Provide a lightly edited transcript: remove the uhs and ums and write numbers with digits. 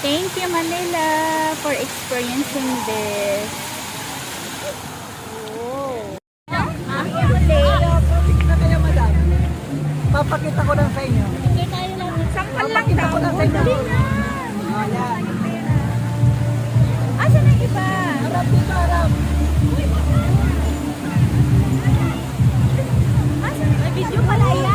Thank you, Manila, for experiencing this. Oh. Na kayo, madam. Papakita ko lang sa inyo. Sampal lang Papakita daw. ko lang sa inyo. Ayan. Asa na iba? Harap dito, harap. Asa na? May video pala yan.